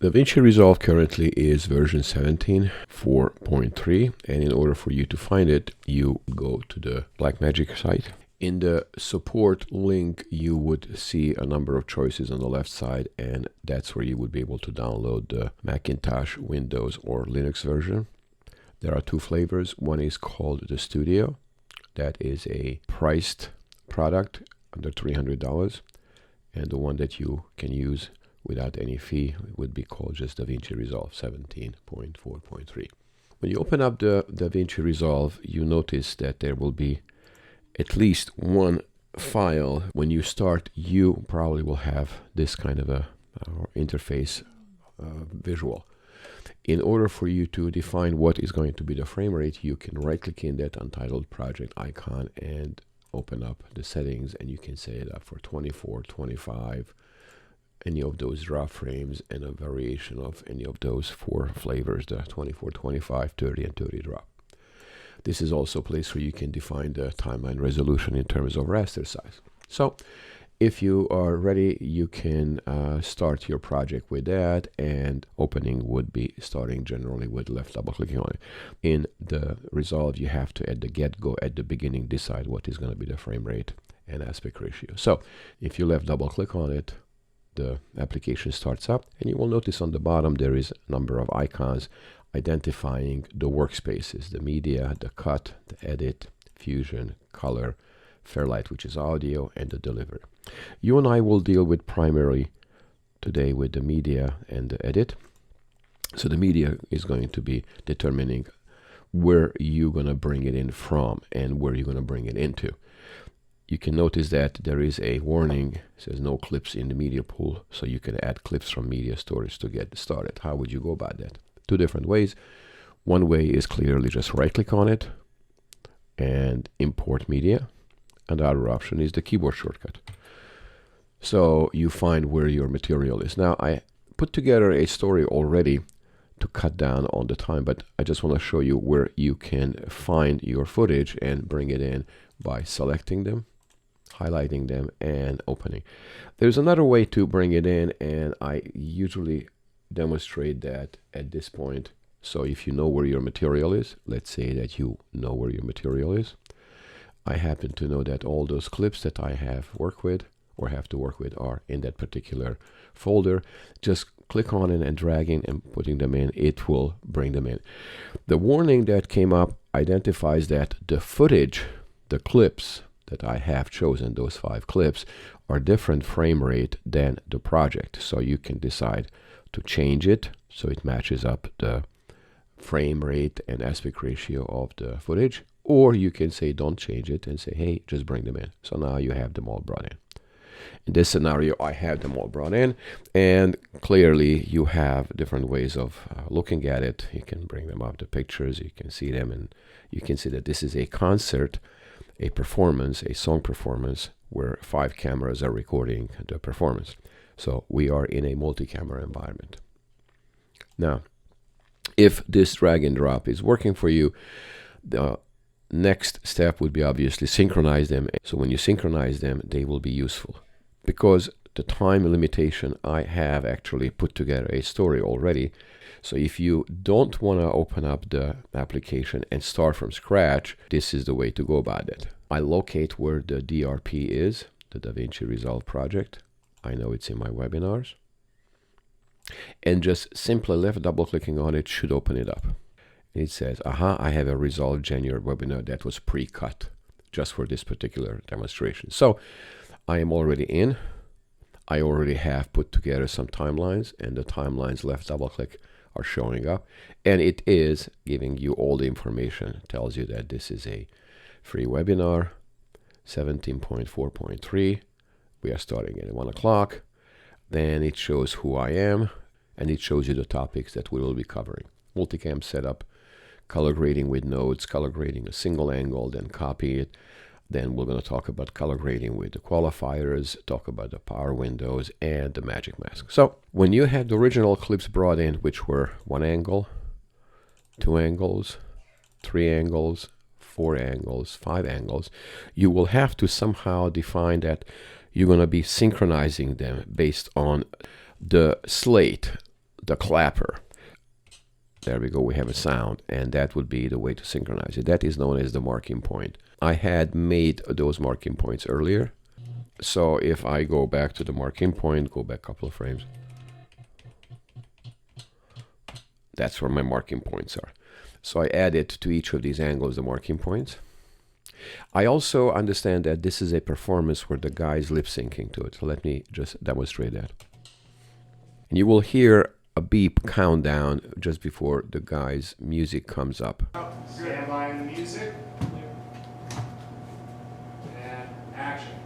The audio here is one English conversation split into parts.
DaVinci Resolve currently is version 17.4.3, and in order for you to find it, you go to the Blackmagic site. In the support link, you would see a number of choices on the left side, and that's where you would be able to download the Macintosh, Windows, or Linux version. There are two flavors. One is called the Studio. That is a priced product under $300, and the one that you can use without any fee would be called just DaVinci Resolve 17.4.3. When you open up the DaVinci Resolve, you notice that there will be at least one file. When you start, you probably will have this kind of a interface visual. In order for you to define what is going to be the frame rate, you can right-click in that untitled project icon and open up the settings, and you can set it up for 24, 25, any of those draw frames, and a variation of any of those four flavors, the 24, 25, 30, and 30 draw. This is also a place where you can define the timeline resolution in terms of raster size. So if you are ready, you can start your project with that, and opening would be starting generally with left double clicking on it. In the Resolve, you have to at the get-go, at the beginning, decide what is going to be the frame rate and aspect ratio. So if you left double click on it, the application starts up, and you will notice on the bottom there is a number of icons identifying the workspaces: the media, the cut, the edit, fusion, color, Fairlight, which is audio, and the delivery. You and I will deal with primarily today with the media and the edit. So the media is going to be determining where you're going to bring it in from and where you're going to bring it into. You can notice that there is a warning, it says no clips in the media pool, so you can add clips from media storage to get started. How would you go about that? Two different ways. One way is clearly just right click on it and import media, and the other option is the keyboard shortcut. So you find where your material is. Now I put together a story already to cut down on the time, but I just want to show you where you can find your footage and bring it in by selecting them, highlighting them, and opening. There's another way to bring it in, and I usually demonstrate that at this point. So if you know where your material is, let's say that you know where your material is. I happen to know that all those clips that I have worked with or have to work with are in that particular folder. Just click on it and dragging and putting them in, it will bring them in. The warning that came up identifies that the footage, the clips that I have chosen, those 5 clips, are different frame rate than the project. So you can decide to change it so it matches up the frame rate and aspect ratio of the footage, or you can say don't change it and say, hey, just bring them in. So now you have them all brought in. In this scenario, I have them all brought in, and clearly you have different ways of looking at it. You can bring them up to pictures, you can see them, and you can see that this is a concert, a performance, a song performance, where 5 cameras are recording the performance. So we are in a multi-camera environment. Now, if this drag and drop is working for you, the next step would be obviously synchronize them. So when you synchronize them, they will be useful. Because the time limitation, I have actually put together a story already. So if you don't want to open up the application and start from scratch, this is the way to go about it. I locate where the DRP is, the DaVinci Resolve project. I know it's in my webinars. And just simply left double clicking on it should open it up. It says, aha, I have a Resolve January webinar that was pre-cut just for this particular demonstration. So I am already in. I already have put together some timelines, and the timelines left double click are showing up. And it is giving you all the information. It tells you that this is a free webinar, 17.4.3. We are starting at 1 o'clock. Then it shows who I am, and it shows you the topics that we will be covering. Multicam setup, color grading with nodes, color grading a single angle, then copy it. Then we're going to talk about color grading with the qualifiers, talk about the power windows, and the MagicMask. So when you had the original clips brought in, which were 1 angle, 2 angles, 3 angles, 4 angles, 5 angles, you will have to somehow define that you're going to be synchronizing them based on the slate. the clapper. There we go, we have a sound, and that would be the way to synchronize it. That is known as the marking point. I had made those marking points earlier. So if I go back to the marking point, go back a couple of frames, that's where my marking points are. So I added to each of these angles the marking points. I also understand that this is a performance where the guy is lip syncing to it. So let me just demonstrate that. And you will hear a beep countdown just before the guy's music comes up. Stand by in the music. And action.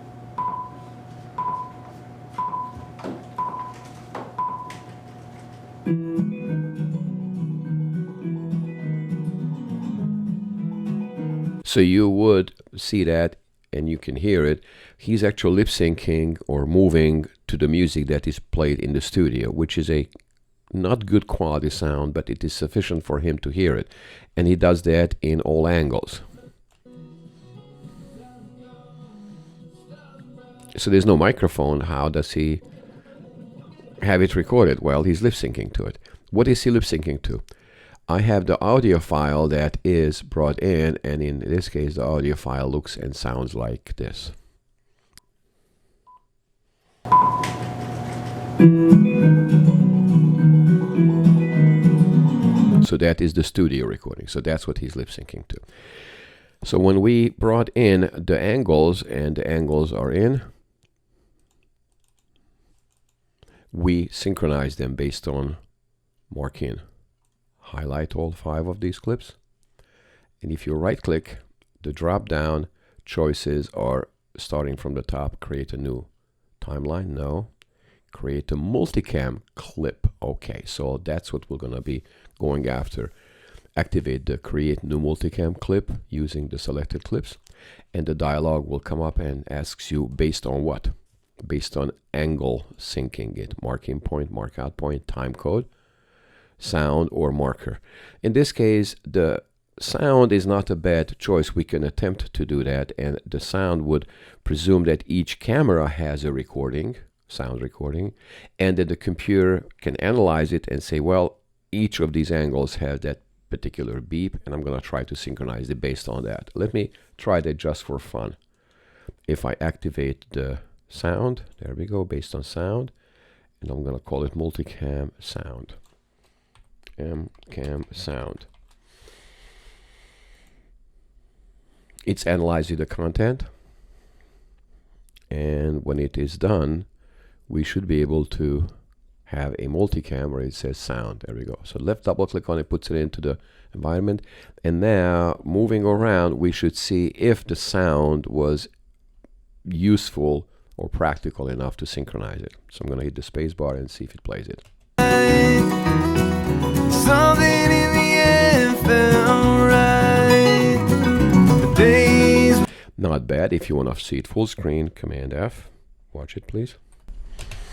So you would see that, and you can hear it. He's actually lip syncing or moving to the music that is played in the studio, which is a not good quality sound, but it is sufficient for him to hear it. And he does that in all angles. So there's no microphone. How does he have it recorded? Well, he's lip syncing to it. What is he lip syncing to? I have the audio file that is brought in, and in this case the audio file looks and sounds like this. So that is the studio recording. So that's what he's lip syncing to. So when we brought in the angles, and the angles are in, we synchronize them based on mark-in. Highlight all 5 of these clips, and if you right click, the drop down choices are starting from the top. Create a new timeline, no. Create a multicam clip, okay. So that's what we're gonna be going after. Activate the create new multicam clip using the selected clips, and the dialog will come up and asks you based on what? Based on angle syncing it, marking point, mark out point, time code, sound, or marker. In this case, the sound is not a bad choice. We can attempt to do that, and the sound would presume that each camera has a recording, sound recording, and that the computer can analyze it and say, well, each of these angles has that particular beep, and I'm going to try to synchronize it based on that. Let me try that just for fun. If I activate the sound, there we go, based on sound, and I'm going to call it multicam sound. MCam sound. It's analyzing the content, and when it is done, we should be able to have a multicam where it says sound. There we go. So left double click on it, puts it into the environment, and now moving around, we should see if the sound was useful or practical enough to synchronize it. So I'm going to hit the space bar and see if it plays it. Something in the end felt right. The days. Not bad. If you want to see it full screen, Command F. Watch it, please.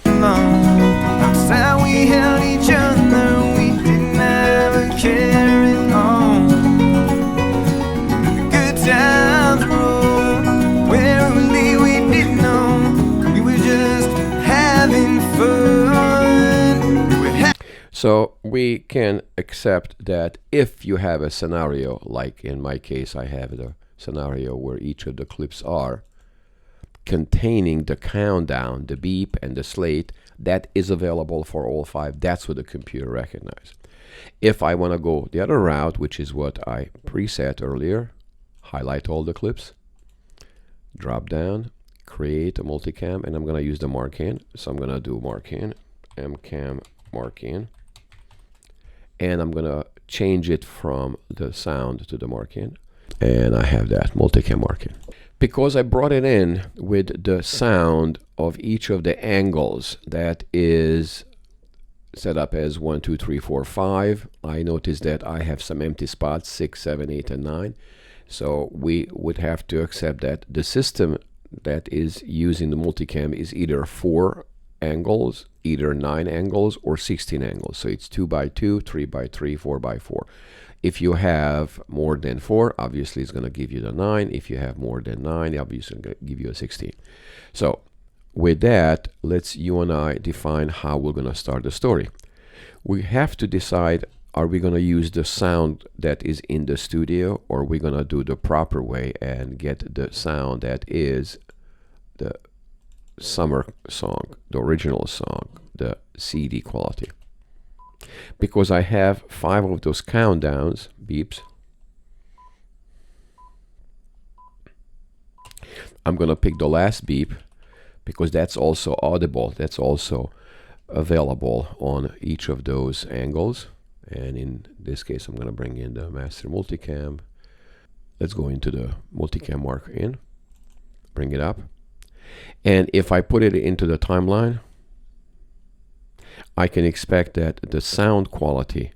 Outside we held each other, we didn't have a care at all. The good times rolled, where we didn't know, we were just having fun. So we can accept that if you have a scenario, like in my case, I have the scenario where each of the clips are containing the countdown, the beep, and the slate, that is available for all 5. That's what the computer recognizes. If I want to go the other route, which is what I preset earlier, highlight all the clips, drop down, create a multicam, and I'm going to use the mark-in. So I'm going to do mark-in, MCam mark-in. And I'm going to change it from the sound to the mark-in. And I have that multicam mark-in. Because I brought it in with the sound of each of the angles that is set up as 1, 2, 3, 4, 5, I noticed that I have some empty spots, 6, 7, 8, and 9. So we would have to accept that the system that is using the multicam is either 4 angles, either 9 angles, or 16 angles. So it's 2 by 2, 3 by 3, 4 by 4. If you have more than 4, obviously it's going to give you the 9. If you have more than 9, obviously it's going to give you a 16. So with that, let's you and I define how we're going to start the story. We have to decide, are we going to use the sound that is in the studio, or are we going to do the proper way and get the sound that is the summer song, the original song, the CD quality? Because I have 5 of those countdowns, beeps, I'm going to pick the last beep because that's also audible. That's also available on each of those angles. And in this case, I'm going to bring in the master multicam. Let's go into the multicam mark in, bring it up. And if I put it into the timeline, I can expect that the sound quality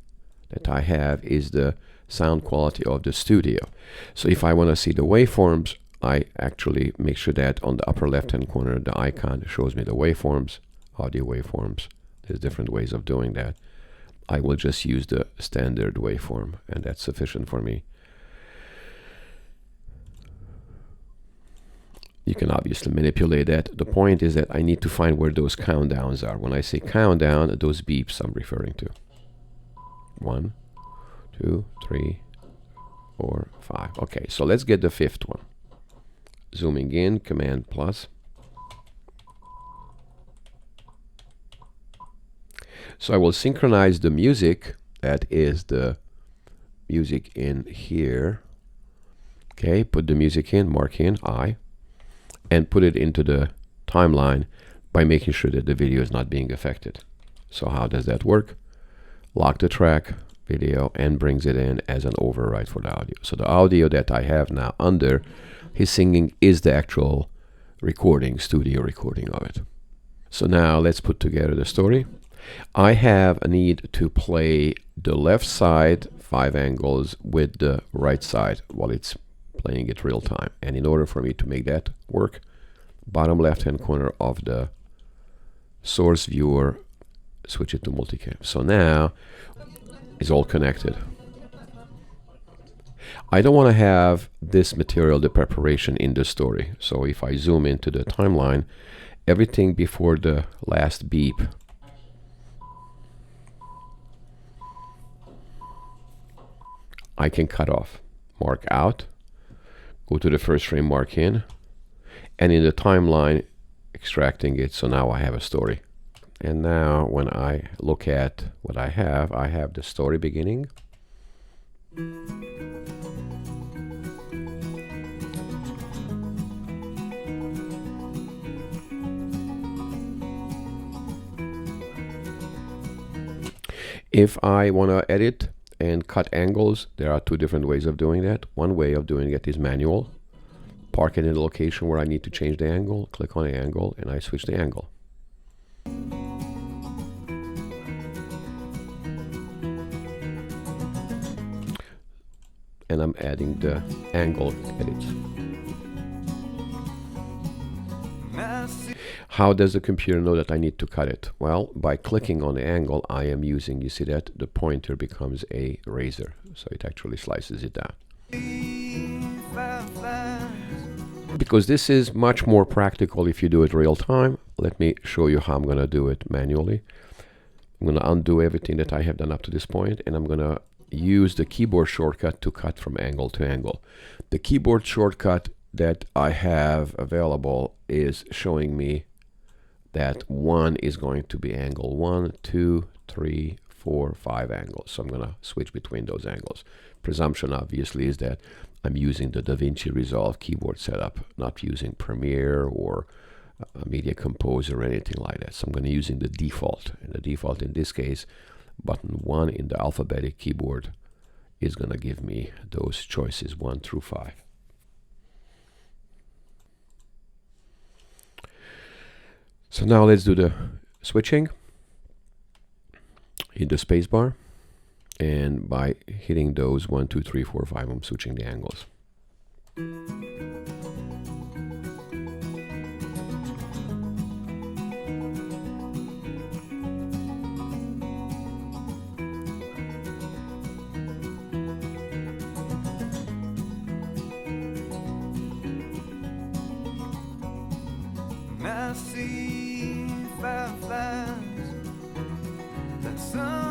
that I have is the sound quality of the studio. So if I want to see the waveforms, I actually make sure that on the upper left hand corner the icon shows me the waveforms, audio waveforms. There's different ways of doing that. I will just use the standard waveform, and that's sufficient for me. You can obviously manipulate that. The point is that I need to find where those countdowns are. When I say countdown, those beeps I'm referring to. 1, 2, 3, 4, 5. Okay, so let's get the 5th one. Zooming in, Command plus. So I will synchronize the music, that is the music in here. Okay, put the music in, mark in, I, and put it into the timeline by making sure that the video is not being affected. So how does that work? Lock the track, video, and brings it in as an override for the audio. So the audio that I have now under his singing is the actual recording, studio recording of it. So now let's put together the story. I have a need to play the left side 5 angles with the right side while it's playing it real time. And in order for me to make that work, bottom left hand corner of the source viewer, switch it to multicam. So now it's all connected. I don't want to have this material, the preparation, in the story. So if I zoom into the timeline, everything before the last beep I can cut off. Mark out, go to the first frame, mark in, and in the timeline extracting it. So now I have a story. And now when I look at what I have the story beginning. If I want to edit and cut angles, there are 2 different ways of doing that. One way of doing it is manual. Park it in the location where I need to change the angle, click on the angle, and I switch the angle. And I'm adding the angle edits. How does the computer know that I need to cut it? Well, by clicking on the angle I am using, you see that the pointer becomes a razor, so it actually slices it down. Because this is much more practical if you do it real time, let me show you how I'm going to do it manually. I'm going to undo everything that I have done up to this point, and I'm going to use the keyboard shortcut to cut from angle to angle. The keyboard shortcut that I have available is showing me that 1 is going to be angle 1, 2, 3, 4, 5 angles. So I'm going to switch between those angles. Presumption obviously is that I'm using the DaVinci Resolve keyboard setup, not using Premiere or Media Composer or anything like that. So I'm going to using the default. And the default in this case, button 1 in the alphabetic keyboard is going to give me those choices 1 through 5. So now let's do the switching. Hit the space bar, and by hitting those 1, 2, 3, 4, 5, I'm switching the angles. I see fireflies that sun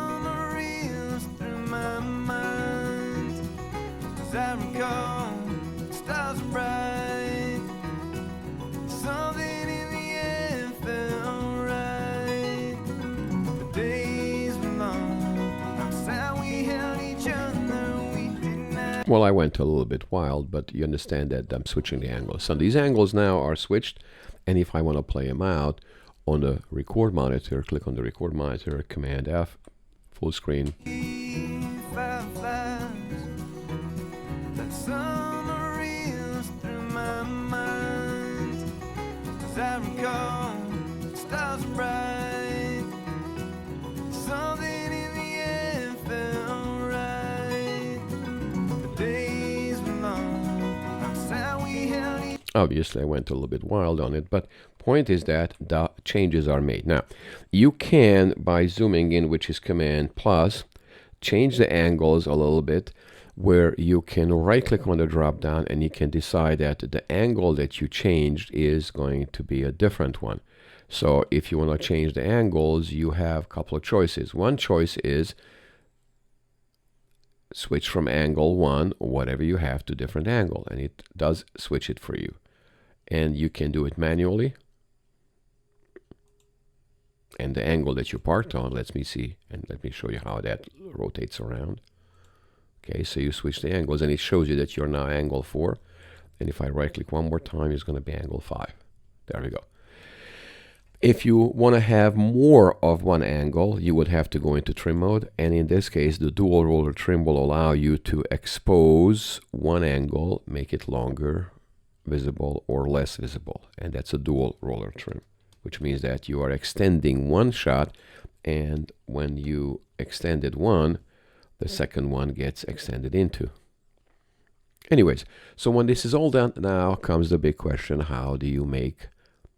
Well, I went a little bit wild, but you understand that I'm switching the angles. So these angles now are switched, and if I want to play them out on the record monitor, click on the record monitor, Command F, full screen. Obviously, I went a little bit wild on it, but point is that the changes are made. Now, you can, by zooming in, which is Command plus, change the angles a little bit, where you can right-click on the drop-down and you can decide that the angle that you changed is going to be a different one. So if you want to change the angles, you have a couple of choices. One choice is switch from angle 1, or whatever you have, to different angle, and it does switch it for you. And you can do it manually. And the angle that you parked on, let me see, and let me show you how that rotates around. Okay, so you switch the angles, and it shows you that you're now angle 4. And if I right-click one more time, it's going to be angle 5. There we go. If you want to have more of one angle, you would have to go into trim mode. And in this case, the dual roller trim will allow you to expose one angle, make it longer, visible, or less visible. And that's a dual roller trim, which means that you are extending one shot, and when you extended one, the second one gets extended into. Anyways, so when this is all done, now comes the big question: how do you make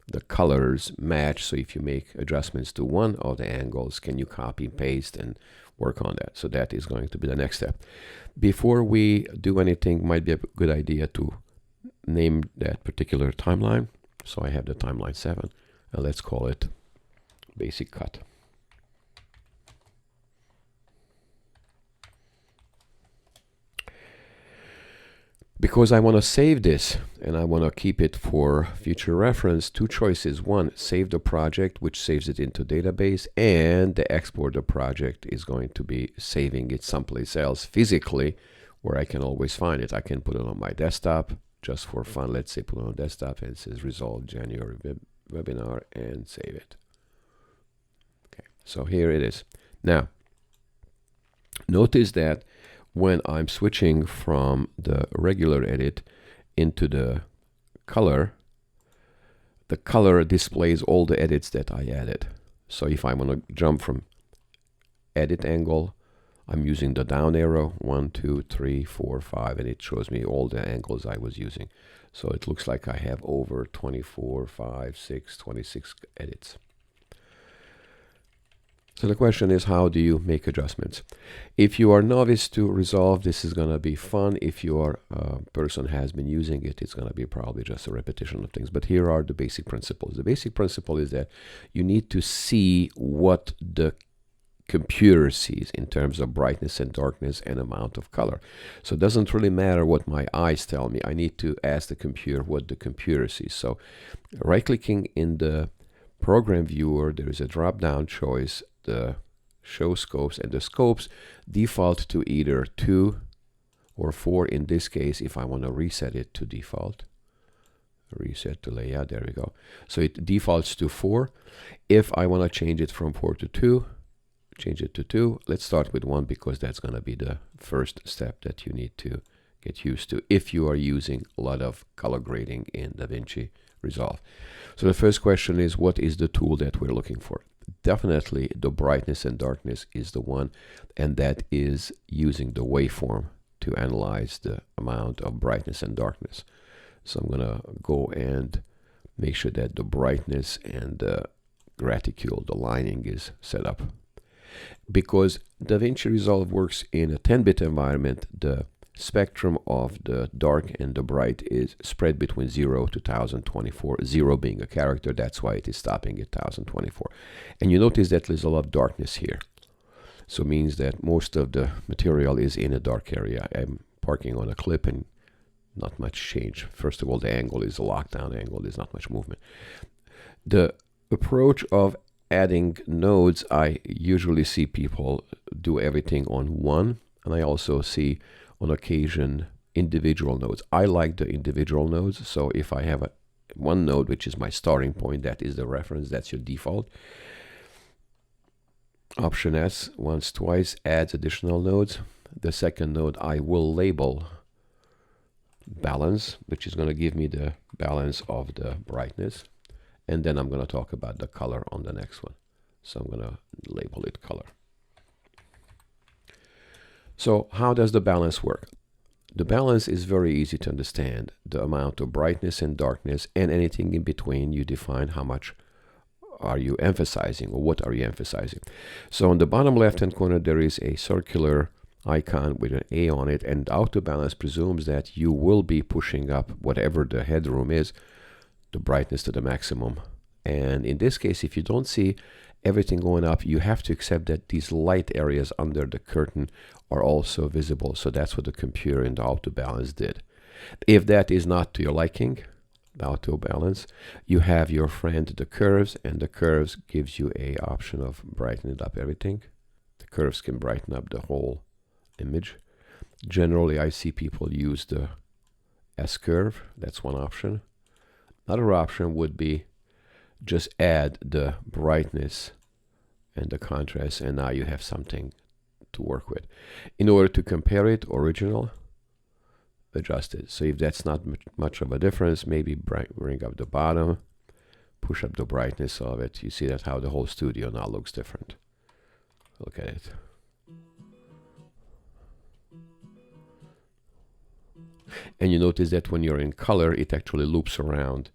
the colors match? So if you make adjustments to one of the angles, can you copy and paste and work on that? So that is going to be the next step. Before we do anything, might be a good idea to name that particular timeline. So I have the timeline 7, and let's call it basic cut. Because I want to save this and I want to keep it for future reference, two choices. One, save the project, which saves it into database, and the export the project is going to be saving it someplace else physically where I can always find it. I can put it on my desktop just for fun. Let's say put it on desktop, and it says Resolve January webinar, and save it. Okay, so here it is. Now, notice that when I'm switching from the regular edit into the color displays all the edits that I added. So if I want to jump from edit angle, I'm using the down arrow, 1, 2, 3, 4, 5, and it shows me all the angles I was using. So it looks like I have over 24, 5, 6, 26 edits. So the question is, how do you make adjustments? If you are novice to Resolve, this is going to be fun. If your person has been using it, it's going to be probably just a repetition of things. But here are the basic principles. The basic principle is that you need to see what the computer sees in terms of brightness and darkness and amount of color. So it doesn't really matter what my eyes tell me. I need to ask the computer what the computer sees. So right-clicking in the program viewer, there is a drop-down choice, the show scopes, and the scopes default to either 2 or 4. In this case, if I want to reset it to default, reset to layout, there we go. So it defaults to 4. If I want to change it from 4 to 2, change it to 2. Let's start with 1 because that's going to be the first step that you need to get used to if you are using a lot of color grading in DaVinci Resolve. So the first question is, what is the tool that we're looking for? Definitely the brightness and darkness is the one, and that is using the waveform to analyze the amount of brightness and darkness. So I'm going to go and make sure that the brightness and the graticule, the lining, is set up. Because DaVinci Resolve works in a 10-bit environment, the spectrum of the dark and the bright is spread between 0 to 1024, 0 being a character. That's why it is stopping at 1024. And you notice that there's a lot of darkness here. So it means that most of the material is in a dark area. I'm parking on a clip and not much change. First of all, the angle is a lockdown angle. There's not much movement. The approach of adding nodes, I usually see people do everything on 1, and I also see on occasion individual nodes. I like the individual nodes, so if I have one node which is my starting point, that is the reference, that's your default. Option S, once, twice, adds additional nodes. The second node I will label balance, which is going to give me the balance of the brightness. And then I'm going to talk about the color on the next one. So I'm going to label it color. So how does the balance work? The balance is very easy to understand. The amount of brightness and darkness and anything in between, you define how much are you emphasizing or what are you emphasizing. So on the bottom left hand corner there is a circular icon with an A on it, and auto balance presumes that you will be pushing up whatever the headroom is, the brightness to the maximum. And in this case, if you don't see everything going up, you have to accept that these light areas under the curtain are also visible. So that's what the computer in the auto balance did. If that is not to your liking, the auto balance, you have your friend the curves, and the curves gives you a option of brightening up everything. The curves can brighten up the whole image. Generally, I see people use the S curve. That's one option. Another option would be just add the brightness and the contrast, and now you have something to work with. In order to compare it, original, adjust it. So if that's not much of a difference, maybe bring up the bottom, push up the brightness of it. You see that how the whole studio now looks different. Look at it. And you notice that when you're in color, it actually loops around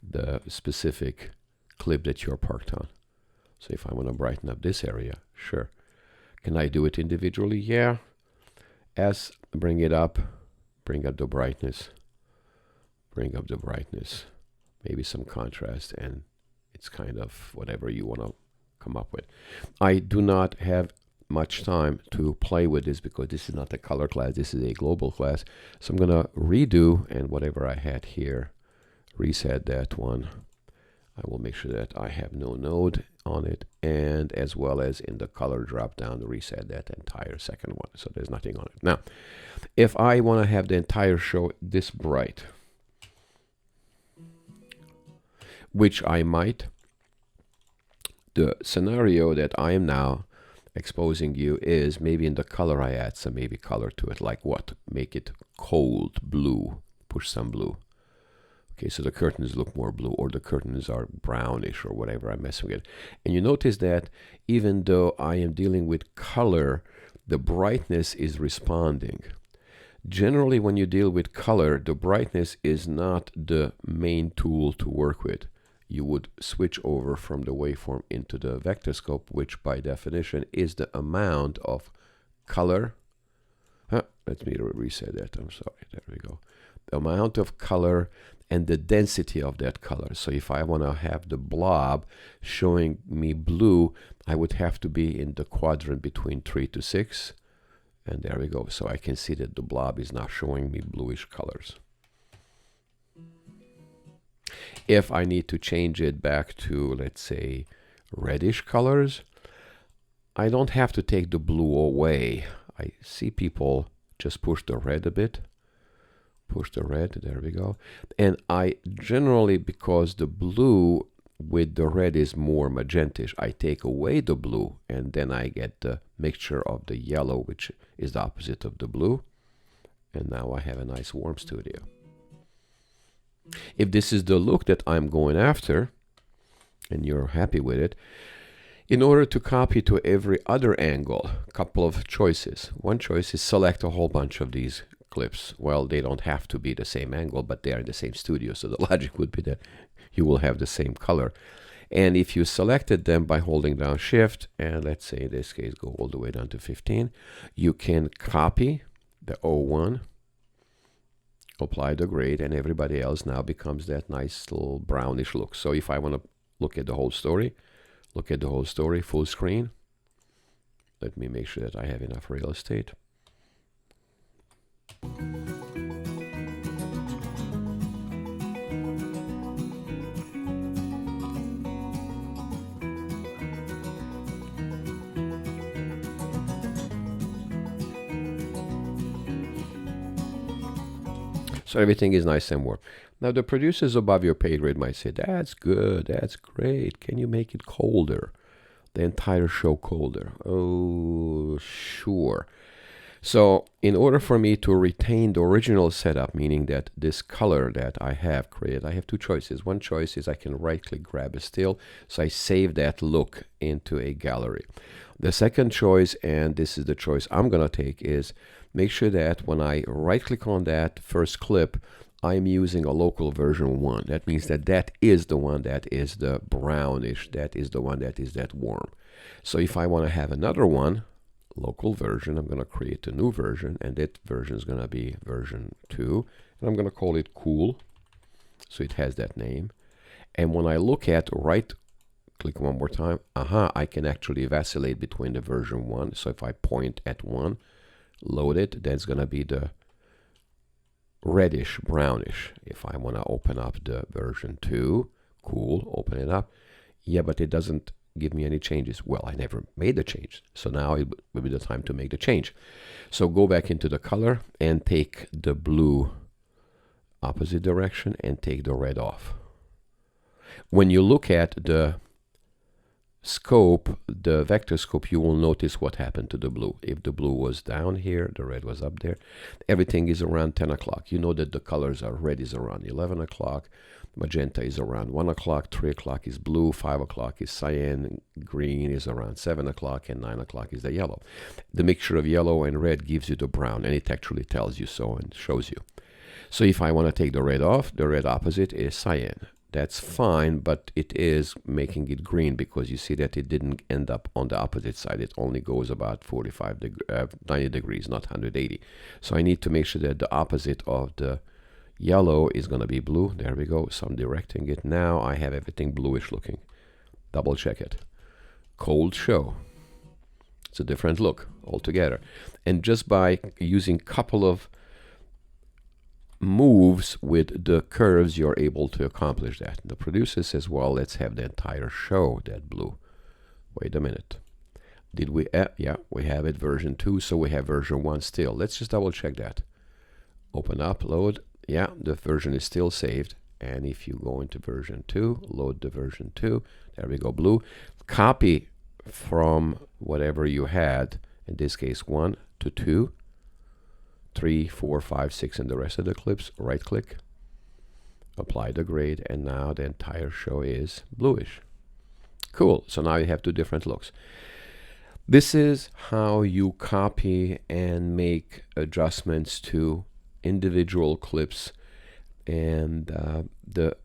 the specific clip that you're parked on. So if I want to brighten up this area, sure. Can I do it individually? Yeah. S, bring it up, bring up the brightness, bring up the brightness, maybe some contrast, and it's kind of whatever you want to come up with. I do not have much time to play with this because this is not a color class, this is a global class. So I'm going to redo, and whatever I had here, reset that one. I will make sure that I have no node on it, and as well as in the color drop down, reset that entire second one, so there's nothing on it. Now, if I want to have the entire show this bright, which I might, the scenario that I am now exposing you is maybe in the color I add some maybe color to it, like what? Make it cold blue, push some blue. Okay, so the curtains look more blue, or the curtains are brownish, or whatever I'm messing with. And you notice that even though I am dealing with color, the brightness is responding. Generally, when you deal with color, the brightness is not the main tool to work with. You would switch over from the waveform into the vector scope, which by definition is the amount of color. Let me reset that. I'm sorry. There we go. The amount of color and the density of that color. So if I want to have the blob showing me blue, I would have to be in the quadrant between 3 to 6. And there we go. So I can see that the blob is now showing me bluish colors. If I need to change it back to, let's say, reddish colors, I don't have to take the blue away. I see people just push the red a bit. Push the red, there we go. And I generally, because the blue with the red is more magentish, I take away the blue, and then I get the mixture of the yellow, which is the opposite of the blue. And now I have a nice warm studio. If this is the look that I'm going after, and you're happy with it, in order to copy to every other angle, a couple of choices. One choice is select a whole bunch of these clips. Well, they don't have to be the same angle, but they are in the same studio, so the logic would be that you will have the same color. And if you selected them by holding down Shift, and let's say in this case go all the way down to 15, you can copy the O1, apply the grade, and everybody else now becomes that nice little brownish look. So if I want to look at the whole story, look at the whole story full screen. Let me make sure that I have enough real estate. So everything is nice and warm. Now the producers above your pay grade might say, that's good, that's great. Can you make it colder? The entire show colder? Oh, sure. So in order for me to retain the original setup, meaning that this color that I have created, I have two choices. One choice is I can right-click, grab a still, so I save that look into a gallery. The second choice, and this is the choice I'm going to take, is make sure that when I right-click on that first clip, I'm using a local version 1. That means that that is the one that is the brownish, that is the one that is that warm. So if I want to have another one, local version, I'm going to create a new version, and that version is going to be version 2, and I'm going to call it cool, so it has that name. And when I look at right-click one more time, I can actually vacillate between the version 1. So if I point at 1, load it, that's going to be the reddish brownish. If I want to open up the version 2, cool, open it up. Yeah, but it doesn't give me any changes. Well, I never made the change, so now it will be the time to make the change. So go back into the color and take the blue opposite direction and take the red off. When you look at the scope, the vector scope, you will notice what happened to the blue. If the blue was down here, the red was up there. Everything is around 10 o'clock. You know that the colors are red is around 11 o'clock, magenta is around 1 o'clock, 3 o'clock is blue, 5 o'clock is cyan, green is around 7 o'clock, and 9 o'clock is the yellow. The mixture of yellow and red gives you the brown, and it actually tells you so and shows you. So if I want to take the red off, the red opposite is cyan. That's fine, but it is making it green because you see that it didn't end up on the opposite side. It only goes about 90 degrees, not 180. So I need to make sure that the opposite of the yellow is going to be blue. There we go. So I'm directing it. Now I have everything bluish looking. Double check it. Cold show. It's a different look altogether. And just by using a couple of moves with the curves, you're able to accomplish that. The producer says, well, let's have the entire show that blue. Wait a minute. Did we? Yeah, we have it version 2, so we have version 1 still. Let's just double check that. Open up, load. Yeah, the version is still saved. And if you go into version 2, load the version 2. There we go, blue. Copy from whatever you had, in this case 1 to 2. 3, 4, 5, 6, and the rest of the clips, right click, apply the grade, and now the entire show is bluish. Cool, so now you have two different looks. This is how you copy and make adjustments to individual clips, and the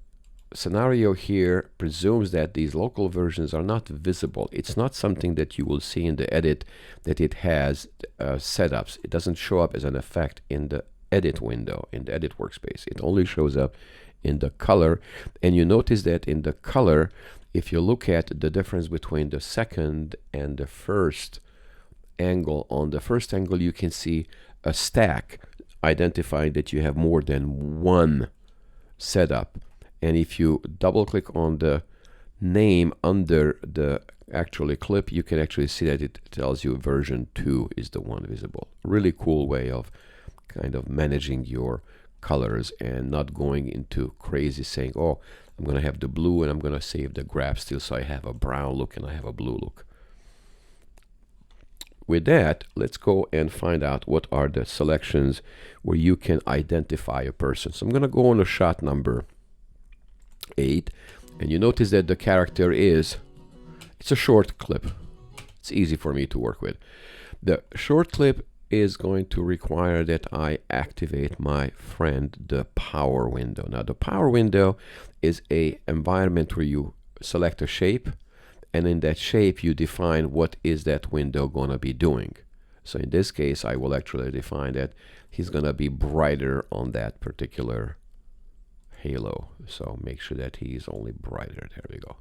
scenario here presumes that these local versions are not visible. It's not something that you will see in the edit that it has setups. It doesn't show up as an effect in the edit window, in the edit workspace. It only shows up in the color. And you notice that in the color, if you look at the difference between the second and the first angle, on the first angle you can see a stack identifying that you have more than one setup. And if you double click on the name under the actually clip, you can actually see that it tells you version 2 is the one visible. Really cool way of kind of managing your colors and not going into crazy saying, oh, I'm going to have the blue and I'm going to save the graph still so I have a brown look and I have a blue look. With that, let's go and find out what are the selections where you can identify a person. So I'm going to go on a shot number 8, and you notice that the character it's a short clip. It's easy for me to work with. The short clip is going to require that I activate my friend, the power window. Now the power window is a environment where you select a shape, and in that shape you define what is that window going to be doing. So in this case I will actually define that he's going to be brighter on that particular halo. So make sure that he is only brighter. There we go.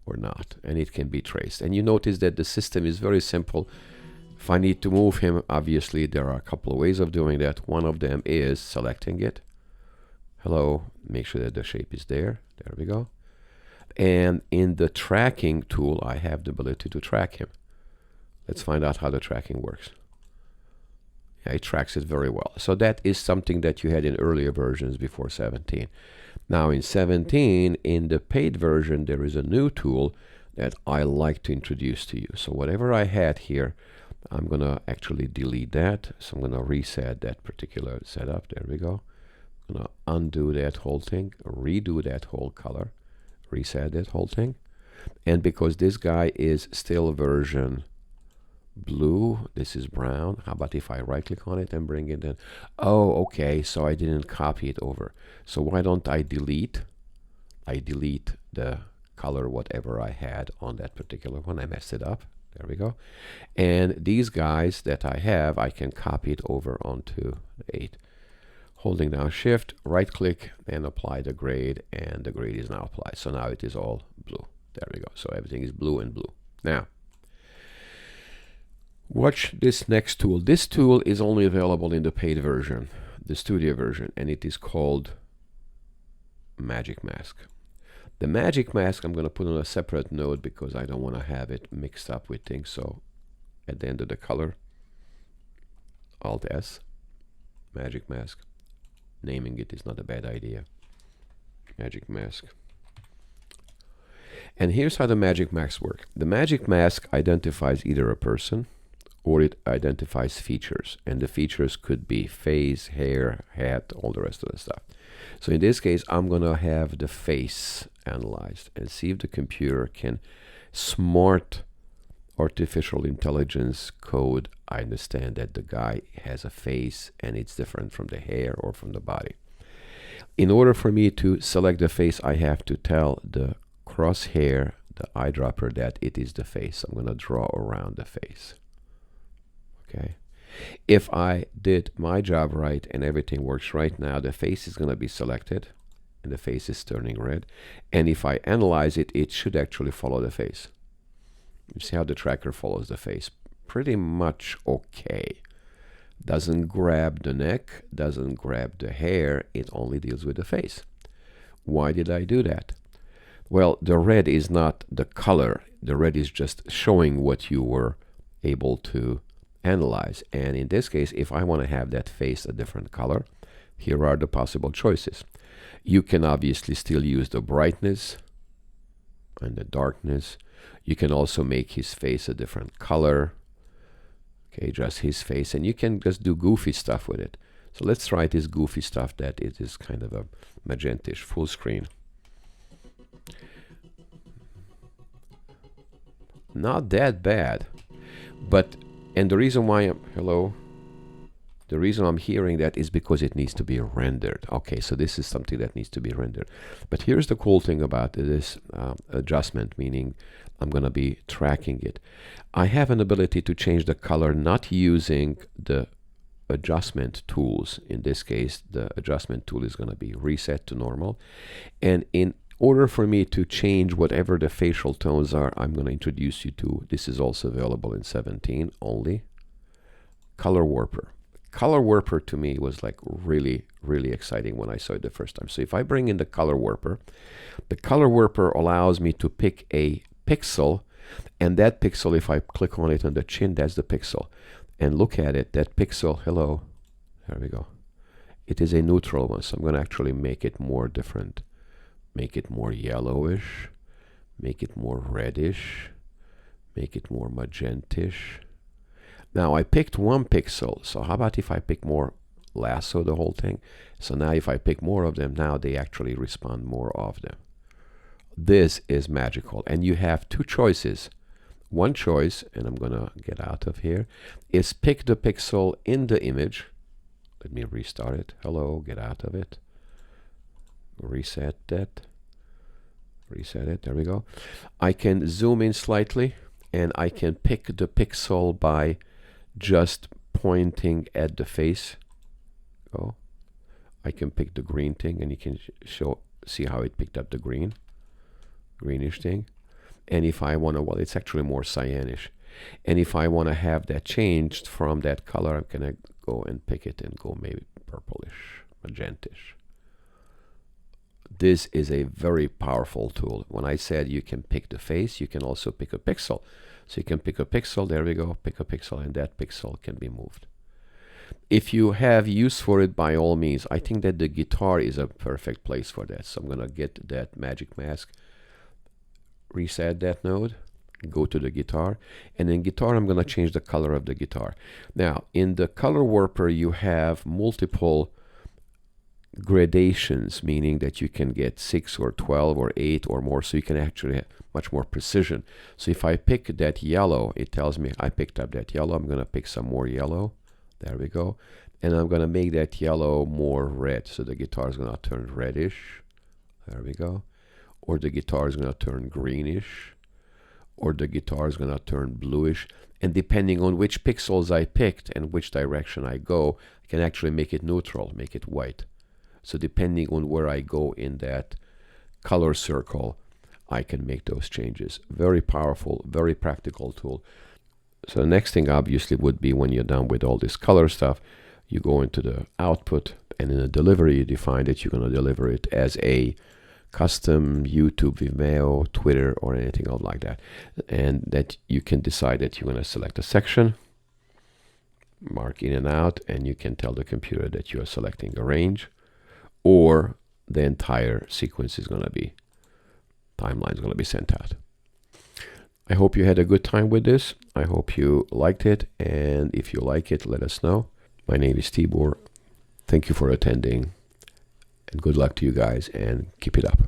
Or not. And it can be traced. And you notice that the system is very simple. If I need to move him, obviously there are a couple of ways of doing that. One of them is selecting it. Hello. Make sure that the shape is there. There we go. And in the tracking tool, I have the ability to track him. Let's find out how the tracking works. Yeah, it tracks it very well. So that is something that you had in earlier versions before 17. Now in 17, in the paid version, there is a new tool that I like to introduce to you. So whatever I had here, I'm going to actually delete that. So I'm going to reset that particular setup. There we go. I'm going to undo that whole thing, redo that whole color, reset that whole thing. And because this guy is still version blue, this is brown. How about if I right click on it and bring it in? Oh, okay, so I didn't copy it over. So why don't I delete? I delete the color whatever I had on that particular one. I messed it up. There we go. And these guys that I have, I can copy it over onto 8. Holding down shift, right click and apply the grade, and the grade is now applied. So now it is all blue. There we go. So everything is blue and blue. Now watch this next tool. This tool is only available in the paid version, the studio version, and it is called MagicMask. The MagicMask I'm going to put on a separate node because I don't want to have it mixed up with things. So at the end of the color, Alt S, MagicMask. Naming it is not a bad idea. MagicMask. And here's how the MagicMask works. The MagicMask identifies either a person or it identifies features, and the features could be face, hair, hat, all the rest of the stuff. So in this case, I'm gonna have the face analyzed and see if the computer can smart artificial intelligence code understand that the guy has a face and it's different from the hair or from the body. In order for me to select the face, I have to tell the crosshair, the eyedropper, that it is the face. I'm gonna draw around the face. Okay. If I did my job right and everything works right now, the face is going to be selected and the face is turning red. And if I analyze it, it should actually follow the face. You see how the tracker follows the face? Pretty much okay. Doesn't grab the neck, doesn't grab the hair, it only deals with the face. Why did I do that? Well, the red is not the color. The red is just showing what you were able to analyze. And in this case, if I want to have that face a different color, here are the possible choices. You can obviously still use the brightness and the darkness. You can also make his face a different color. Okay, just his face, and you can just do goofy stuff with it. So let's try this goofy stuff that it is kind of a magentish full screen. Not that bad, but and the reason why the reason I'm hearing that is because it needs to be rendered. Okay, so this is something that needs to be rendered. But here's the cool thing about this adjustment, meaning I'm going to be tracking it. I have an ability to change the color not using the adjustment tools. In this case, the adjustment tool is going to be reset to normal. And in order for me to change whatever the facial tones are, I'm going to introduce you to, this is also available in 17 only, Color Warper. Color Warper to me was like really, really exciting when I saw it the first time. So if I bring in the Color Warper allows me to pick a pixel, and that pixel, if I click on it on the chin, that's the pixel. And look at it, that pixel, hello, there we go. It is a neutral one, so I'm going to actually make it more different. Make it more yellowish, make it more reddish, make it more magentish. Now I picked one pixel, so how about if I pick more, lasso the whole thing? So now if I pick more of them, now they actually respond more of them. This is magical, and you have two choices. One choice, and I'm gonna get out of here, is pick the pixel in the image. Let me restart it. Hello, get out of it. Reset that, reset it, there we go. I can zoom in slightly and I can pick the pixel by just pointing at the face. Oh, I can pick the green thing and you can see how it picked up the greenish thing. And if I want to, well, it's actually more cyanish. And if I want to have that changed from that color, I'm gonna go and pick it and go maybe purplish, magentish. This is a very powerful tool. When I said you can pick the face, you can also pick a pixel. So you can pick a pixel, there we go, pick a pixel, and that pixel can be moved. If you have use for it, by all means. I think that the guitar is a perfect place for that. So I'm gonna get that MagicMask, reset that node, go to the guitar, and in guitar I'm gonna change the color of the guitar. Now in the color warper you have multiple gradations, meaning that you can get 6 or 12 or 8 or more, so you can actually have much more precision. So if I pick that yellow, it tells me I picked up that yellow. I'm gonna pick some more yellow. There we go. And I'm gonna make that yellow more red, so the guitar is gonna turn reddish. There we go. Or the guitar is gonna turn greenish, or the guitar is gonna turn bluish. And depending on which pixels I picked and which direction I go, I can actually make it neutral, make it white. So depending on where I go in that color circle, I can make those changes. Very powerful, very practical tool. So the next thing obviously would be, when you're done with all this color stuff, you go into the output, and in the delivery you define that you're going to deliver it as a custom YouTube, Vimeo, Twitter, or anything else like that. And that you can decide that you're going to select a section, mark in and out, and you can tell the computer that you are selecting a range, or the entire sequence is going to be, timeline is going to be sent out. I hope you had a good time with this. I hope you liked it, and if you like it, let us know. My name is Tibor. Thank you for attending, and good luck to you guys, and keep it up.